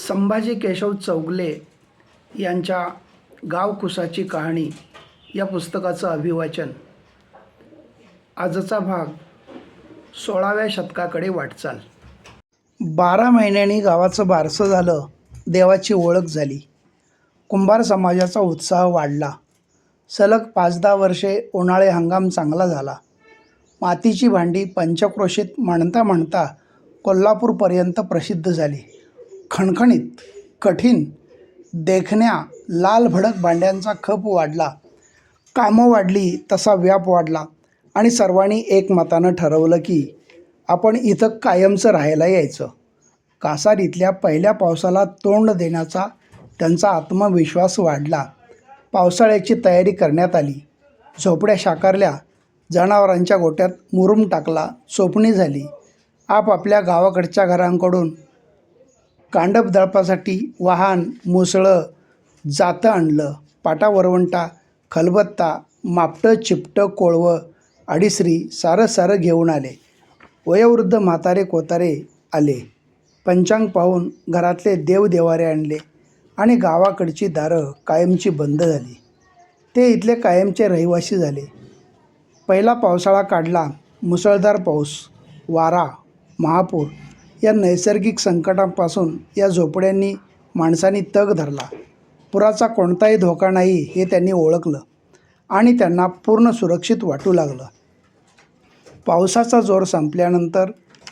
संभाजी केशव चौगले यांच्या गावकुसाची कहाणी या पुस्तकाचं अभिवाचन. आजचा भाग 16व्या शतकाकडे वाटचाल. 12 महिन्यांनी गावाचं बारसं झालं. देवाची ओळख झाली. कुंभार समाजाचा उत्साह वाढला. सलग 5-10 वर्षे उन्हाळे हंगाम चांगला झाला. मातीची भांडी पंचक्रोशीत म्हणता म्हणता कोल्हापूरपर्यंत प्रसिद्ध झाली. खणखणीत, कठीण, देखण्या लाल भडक भांड्यांचा खप वाढला. कामं वाढली तसा व्याप वाढला आणि सर्वांनी एकमतानं ठरवलं की आपण इथं कायमचं राहायला यायचं. कासार इथल्या पहिल्या पावसाला तोंड देण्याचा त्यांचा आत्मविश्वास वाढला. पावसाळ्याची तयारी करण्यात आली. झोपड्या शाकारल्या. जनावरांच्या गोट्यात मुरुम टाकला. चोपणी झाली. आपापल्या गावाकडच्या घरांकडून कांडप दळपासाठी वाहन, मुसळं, जातं आणलं. पाटा, वरवंटा, खलबत्ता, मापटं, चिपटं, कोळवं, अडीसरी सारं घेऊन आले. वयोवृद्ध म्हातारे कोतारे आले. पंचांग पाहून घरातले देवदेवारे आणले आणि गावाकडची दारं कायमची बंद झाली. ते इथले कायमचे रहिवासी झाले. पहिला पावसाळा काढला. मुसळधार पाऊस, वारा, महापूर या नैसर्गिक संकटांपासून या झोपड्यांनी माणसांनी तग धरला. पुराचा कोणताही धोका नाही हे त्यांनी ओळखलं आणि त्यांना पूर्ण सुरक्षित वाटू लागलं. पावसाचा जोर संपल्यानंतर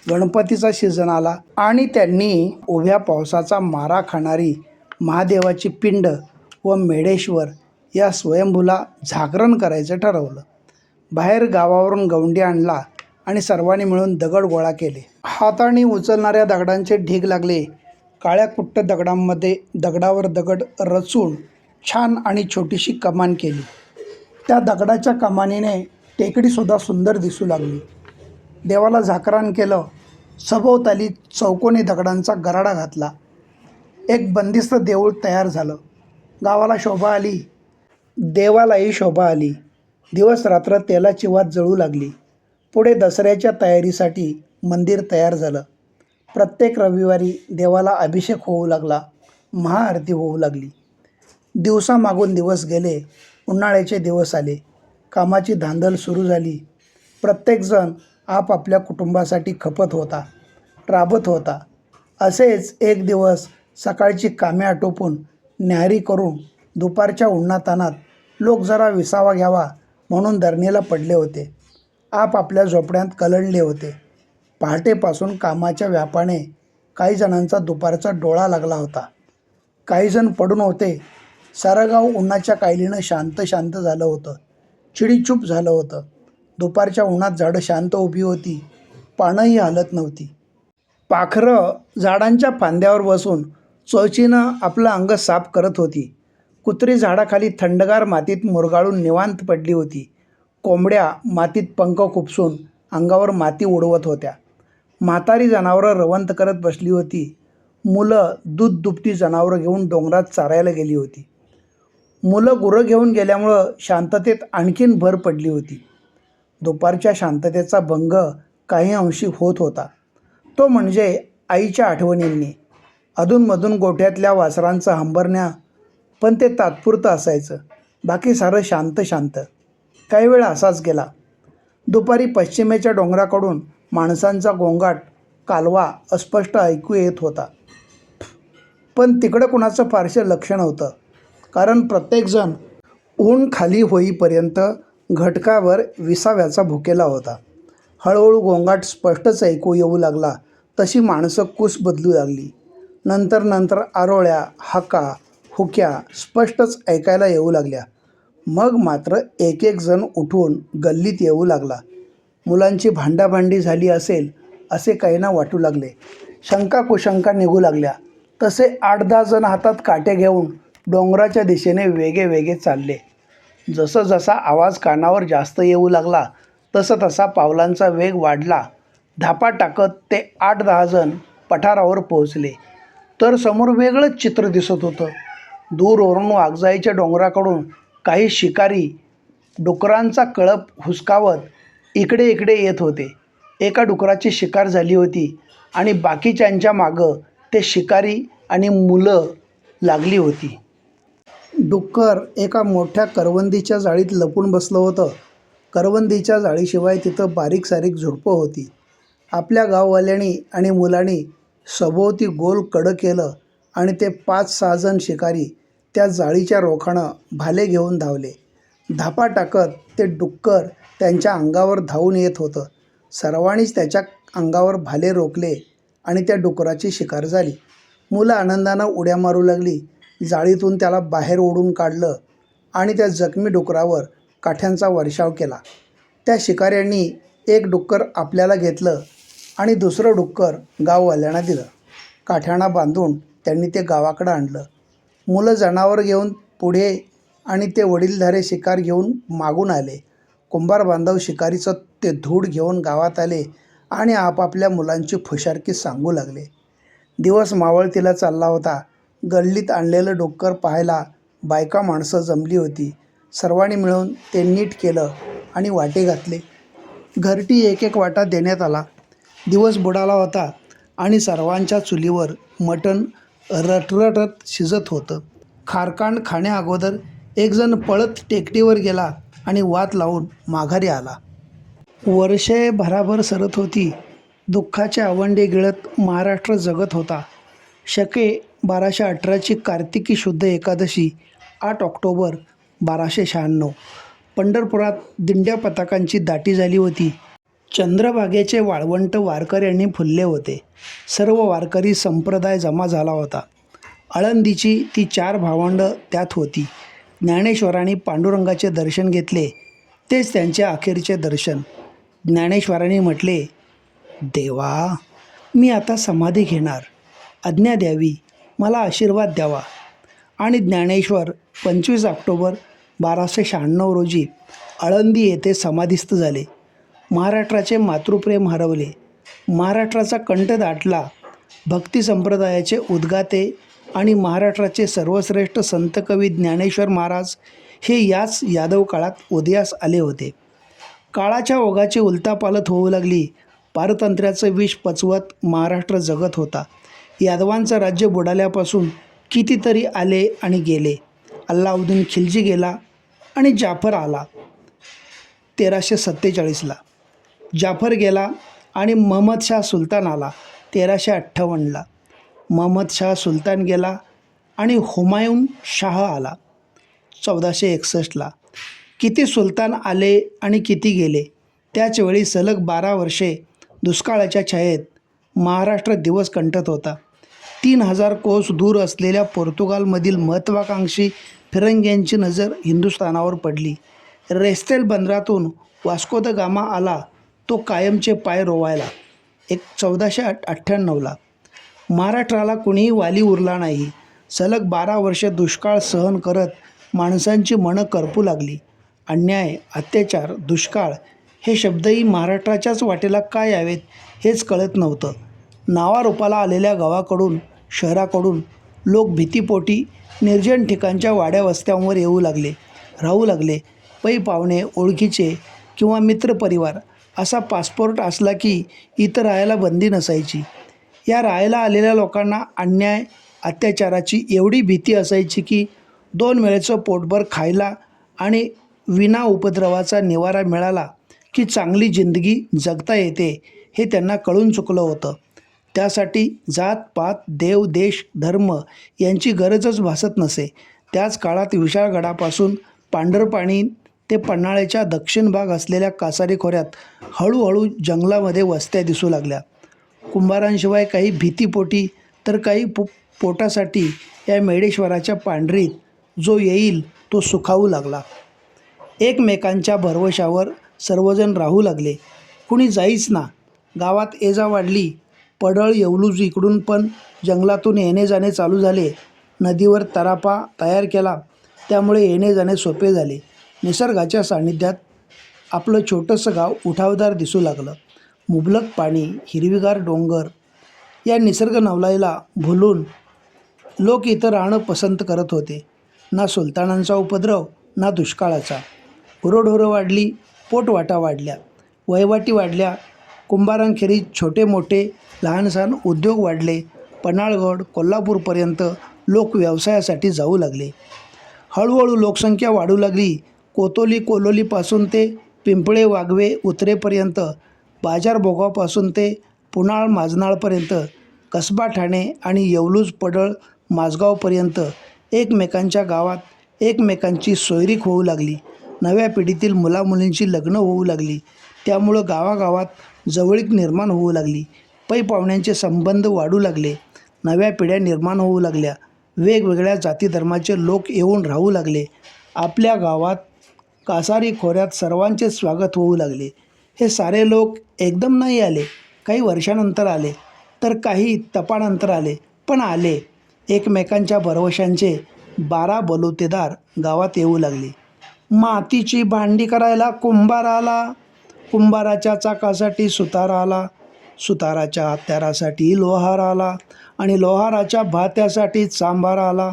गणपतीचा सीझन आला आणि त्यांनी उभ्या पावसाचा मारा खाणारी महादेवाची पिंड व मेढेश्वर या स्वयंभूला जागरण करायचं ठरवलं. बाहेर गावावरून गवंडी आणला आणि सर्वांनी मिळून दगड गोळा केले. हाताने उचलणाऱ्या दगडांचे ढीग लागले. काळ्या कुट्ट दगडांमध्ये दगडावर दगड रचून छान आणि छोटीशी कमान केली. त्या दगडाच्या कमानीने टेकडीसुद्धा सुंदर दिसू लागली. देवाला जागरण केलं. सभोवताली चौकोनी दगडांचा गराडा घातला. एक बंदिस्त देऊळ तयार झालं. गावाला शोभा आली. देवालाही शोभा आली. दिवस रात्र तेलाची वात जळू लागली. पुढे दसऱ्याच्या तयारीसाठी मंदिर तयार झालं. प्रत्येक रविवारी देवाला अभिषेक होऊ लागला. महाआरती होऊ लागली. दिवसामागून दिवस गेले. उन्हाळ्याचे दिवस आले. कामाची धांदल सुरू झाली. प्रत्येकजण आपापल्या कुटुंबासाठी खपत होता, राबत होता. असेच एक दिवस सकाळची कामे आटोपून न्याहारी करून दुपारच्या उन्हातानात लोक जरा विसावा घ्यावा म्हणून धरणीला पडले होते. आपापल्या झोपड्यात कलंडले होते. पहाटेपासून कामाच्या व्यापाने काही जणांचा दुपारचा डोळा लागला होता. काही जण पडून होते. सारं गाव उन्हाच्या कायलीनं शांत झालं होतं. चिडीचूप झालं होतं. दुपारच्या उन्हात झाडं शांत उभी होती. पानंही हलत नव्हती. पाखरं झाडांच्या फांद्यावर बसून चोचीनं आपलं अंग साफ करत होती. कुत्री झाडाखाली थंडगार मातीत मुरगाळून निवांत पडली होती. कोंबड्या मातीत पंख खुपसून अंगावर माती उडवत होत्या. म्हातारी जनावरं रवंत करत बसली होती. मुलं दूध दुभती जनावरं घेऊन डोंगरात चारायला गेली होती. मुलं गुरं घेऊन गेल्यामुळं शांततेत आणखीन भर पडली होती. दुपारच्या शांततेचा भंग काही अंशी होत होता. तो म्हणजे आईच्या आठवणींनी. अधूनमधून गोठ्यातल्या वासरांचं हंबरण्या, पण ते तात्पुरतं असायचं. बाकी सारं शांत. काही वेळ असाच गेला. दुपारी पश्चिमेच्या डोंगराकडून माणसांचा गोंगाट, कालवा अस्पष्ट ऐकू येत होता. पण तिकडं कुणाचं फारसं लक्ष नव्हतं, कारण प्रत्येकजण ऊन खाली होईपर्यंत घटकावर विसाव्याचा भुकेला होता. हळूहळू गोंगाट स्पष्टच ऐकू येऊ लागला तशी माणसं कूस बदलू लागली. नंतर आरोळ्या, हाका, हुक्या स्पष्टच ऐकायला येऊ लागल्या. मग मात्र एक जण उठून गल्लीत येऊ लागला. मुलांची भांडाभांडी झाली असेल असे काहींना वाटू लागले. शंका कुशंका निघू लागल्या. तसे 8-10 जण हातात काटे घेऊन डोंगराच्या दिशेने वेगे चालले. जसा आवाज कानावर जास्त येऊ लागला तसा पावलांचा वेग वाढला. धापा टाकत ते 8-10 जण पठारावर पोहोचले तर समोर वेगळंच चित्र दिसत होतं. दूरवरून वाघजाईच्या डोंगराकडून काही शिकारी डुकरांचा कळप हुसकावत इकडे येत होते. एका डुकराची शिकार झाली होती आणि बाकीच्यांच्या मागं ते शिकारी आणि मुलं लागली होती. डुक्कर एका मोठ्या करवंदीच्या जाळीत लपून बसलं होतं. करवंदीच्या जाळीशिवाय तिथं बारीक सारीक झुडपं होती. आपल्या गाववाल्यांनी आणि मुलांनी सभोवती गोल कडं केलं आणि ते 5-6 जण शिकारी त्या जाळीच्या रोखानं भाले घेऊन धावले. धापा टाकत ते डुक्कर त्यांच्या अंगावर धावून येत होतं. सर्वांनीच त्याच्या अंगावर भाले रोखले आणि त्या डुकराची शिकार झाली. मुलं आनंदानं उड्या मारू लागली. जाळीतून त्याला बाहेर ओढून काढलं आणि त्या जखमी डुकरावर काठ्यांचा वर्षाव केला. त्या शिकाऱ्यांनी एक डुक्कर आपल्याला घेतलं आणि दुसरं डुक्कर गाववाल्यांना दिलं. काठ्यांना बांधून त्यांनी ते गावाकडं आणलं. मुलं जनावर घेऊन पुढे आणि ते वडीलधारे शिकार घेऊन मागून आले. कुंभार बांधव शिकारीचं ते धूड घेऊन गावात आले आणि आपापल्या मुलांची फुशारकी सांगू लागले. दिवस मावळतीला चालला होता. गल्लीत आणलेलं डुक्कर पाहायला बायका माणसं जमली होती. सर्वांनी मिळून ते नीट केलं आणि वाटे घातले. घरटी एक एक वाटा देण्यात आला. दिवस बुडाला होता आणि सर्वांच्या चुलीवर मटण रटरटत शिजत होतं. खारकांड खाण्याअगोदर एक जण पळत टेकडीवर गेला आणि वात लावून माघारी आला. वर्षे भराभर सरत होती. दुःखाचे आवंडे गिळत महाराष्ट्र जगत होता. शके 1218ची कार्तिकी शुद्ध एकादशी 8 ऑक्टोबर 1296. पंढरपुरात दिंड्या पताकांची दाटी झाली होती. चंद्रभागेचे वाळवंट वारकऱ्यांनी फुलले होते. सर्व वारकरी संप्रदाय जमा झाला होता. आळंदीची ती 4 भावंडं त्यात होती. ज्ञानेश्वरांनी पांडुरंगाचे दर्शन घेतले. तेच त्यांचे अखेरचे दर्शन. ज्ञानेश्वरांनी म्हटले, देवा, मी आता समाधी घेणार. आज्ञा द्यावी, मला आशीर्वाद द्यावा. आणि ज्ञानेश्वर 25 ऑक्टोबर 1296 रोजी आळंदी येथे समाधीस्थ झाले. महाराष्ट्राचे मातृप्रेम हरवले. महाराष्ट्राचा कंठ दाटला. भक्ती संप्रदायाचे उद्गाते आणि महाराष्ट्राचे सर्वश्रेष्ठ संत कवी ज्ञानेश्वर महाराज हे याच यादव काळात उदयास आले होते. काळाच्या ओघाची उलथापालथ होऊ लागली. पारतंत्र्याचं विष पचवत महाराष्ट्र जगत होता. यादवांचं राज्य बुडाल्यापासून कितीतरी आले आणि गेले. अल्लाउद्दीन खिलजी गेला आणि जाफर आला 1347ला. जाफर गेला आणि महम्मद शाह सुलतान आला 1358ला. महम्मद शाह सुलतान गेला आणि हुमायून शाह आला 1461ला. किती सुलतान आले आणि किती गेले. त्याचवेळी सलग 12 वर्षे दुष्काळाच्या छायेत महाराष्ट्र दिवस कंठत होता. 3000 कोस दूर असलेल्या पोर्तुगालमधील महत्त्वाकांक्षी फिरंग्यांची नजर हिंदुस्थानावर पडली. रेस्तेल बंदरातून वास्को द गामा आला तो कायमचे पाय रोवायला 1498ला. महाराष्ट्राला कुणीही वाली उरला नाही. सलग 12 वर्षे दुष्काळ सहन करत माणसांची मनं करपू लागली. अन्याय, अत्याचार, दुष्काळ हे शब्दही महाराष्ट्राच्याच वाटेला का यावेत हेच कळत नव्हतं. नावारूपाला आलेल्या गावाकडून, शहराकडून लोक भीतीपोटी निर्जन ठिकाणच्या वाड्या वस्त्यांवर येऊ लागले, राहू लागले. पै पाहुणे, ओळखीचे किंवा मित्रपरिवार असा पासपोर्ट असला की इथं राहायला बंदी नसायची. या राहायला आलेल्या लोकांना अन्याय, अत्याचाराची एवढी भीती असायची की 2 वेळेचं पोटभर खायला आणि विना उपद्रवाचा निवारा मिळाला की चांगली जिंदगी जगता येते हे त्यांना कळून चुकलं होतं. त्यासाठी जात पात, देव, देश, धर्म यांची गरजच भासत नसे. त्याच काळात विशाळगडापासून पांढरपाणी ते पन्हाळ्याच्या दक्षिण भाग असलेल्या कासारी खोऱ्यात हळूहळू जंगलामध्ये वस्त्या दिसू लागल्या. कुंभारांशिवाय काही भीतीपोटी तर काही पोटासाठी या मेढेश्वराच्या पांढरीत जो येईल तो सुखावू लागला. एकमेकांच्या भरवशावर सर्वजण राहू लागले. कुणी जाईच ना. गावात एजा वाढली. पडळ, येवलूज इकडून पण जंगलातून येणे जाणे चालू झाले. नदीवर तरापा तयार केला, त्यामुळे येणे जाणे सोपे झाले. निसर्गाच्या सान्निध्यात आपलं छोटंसं गाव उठावदार दिसू लागलं. मुबलक पाणी, हिरवीगार डोंगर या निसर्ग नवलाईला भुलून लोक इथं राहणं पसंत करत होते. ना सुलतानांचा उपद्रव, ना दुष्काळाचा. गुरंढोरं वाढली, पोटवाटा वाढल्या, वहिवाटी वाढल्या. कुंभारांखेरीज छोटे मोठे लहानसहान उद्योग वाढले. पन्हाळगड, कोल्हापूरपर्यंत लोक व्यवसायासाठी जाऊ लागले. हळूहळू लोकसंख्या वाढू लागली. कोलोलीपासून ते पिंपळे वाघवे उतरेपर्यंत, बाजारभोगापासून ते पुनाळ माजनाळपर्यंत, कसबा ठाणे आणि येवलूज पडळ माझगावपर्यंत एकमेकांच्या गावात एकमेकांची सोयरीक होऊ लागली. नव्या पिढीतील मुलामुलींची लग्न होऊ लागली. त्यामुळं गावागावात जवळीक निर्माण होऊ लागली. पै पाहुण्यांचे संबंध वाढू लागले. नव्या पिढ्या निर्माण होऊ लागल्या. वेगवेगळ्या जाती धर्माचे लोक येऊन राहू लागले. आपल्या गावात कासारी खोऱ्यात सर्वांचे स्वागत होऊ लागले. हे सारे लोक एकदम नाही आले. काही वर्षानंतर आले, तर काही तपानंतर आले, पण आले. एकमेकांच्या भरवशांचे 12 बलुतेदार गावात येऊ लागले. मातीची भांडी करायला कुंभार आला, कुंभाराच्या चाकासाठी सुतार आला, सुताराच्या हत्यारासाठी लोहार आला आणि लोहाराच्या भात्यासाठी चांभार आला,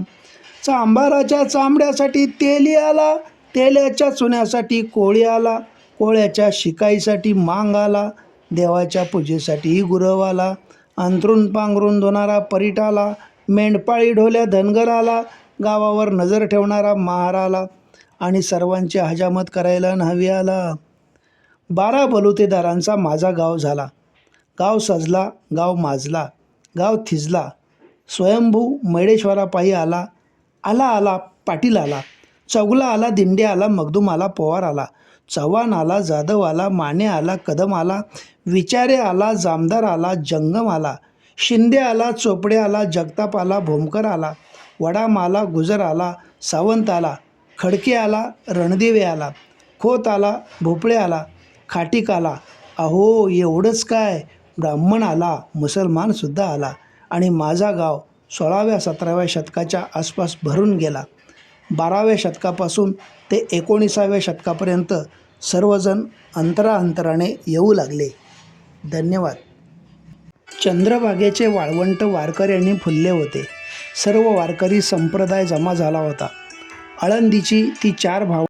चांभाराच्या चांबड्यासाठी तेली आला, तेल्याच्या चुन्यासाठी कोळी आला, कोळ्याच्या शिकाईसाठी मांग आला, देवाच्या पूजेसाठी गुरव आला, अंथरून पांघरून धुणारा परीट आला, मेंढपाळी ढोल्या धनगर आला, गावावर नजर ठेवणारा महार आला आणि सर्वांची हजामत करायला न्हावी आला. 12 बलुतेदारांचा माझा गाव झाला. गाव सजला, गाव माजला, गाव थिजला. स्वयंभू मैडेश्वरापायी आला, आला पाटील आला, चौगला आला, दिंडे आला, मगदूम आला, पवार आला, चव्हाण आला, जाधव आला, माने आला, कदम आला, विचारे आला, जामदार आला, जंगम आला, शिंदे आला, चोपडे आला, जगताप आला, भोमकर आला, वडाम आला, गुजर आला, सावंत आला, खडके आला, रणदिवे आला, खोत आला, भोपळे आला, खाटीक आला. अहो एवढंच काय, ब्राह्मण आला, मुसलमानसुद्धा आला आणि माझा गाव 16व्या-17व्या शतकाच्या आसपास भरून गेला. 12व्या शतकापासून ते 19व्या शतकापर्यंत सर्वजण अंतरांतराने येऊ लागले. धन्यवाद. चंद्रभागेचे वाळवंट वारकऱ्यांनी फुलले होते. सर्व वारकरी संप्रदाय जमा झाला होता. आळंदीची ती 4 भाव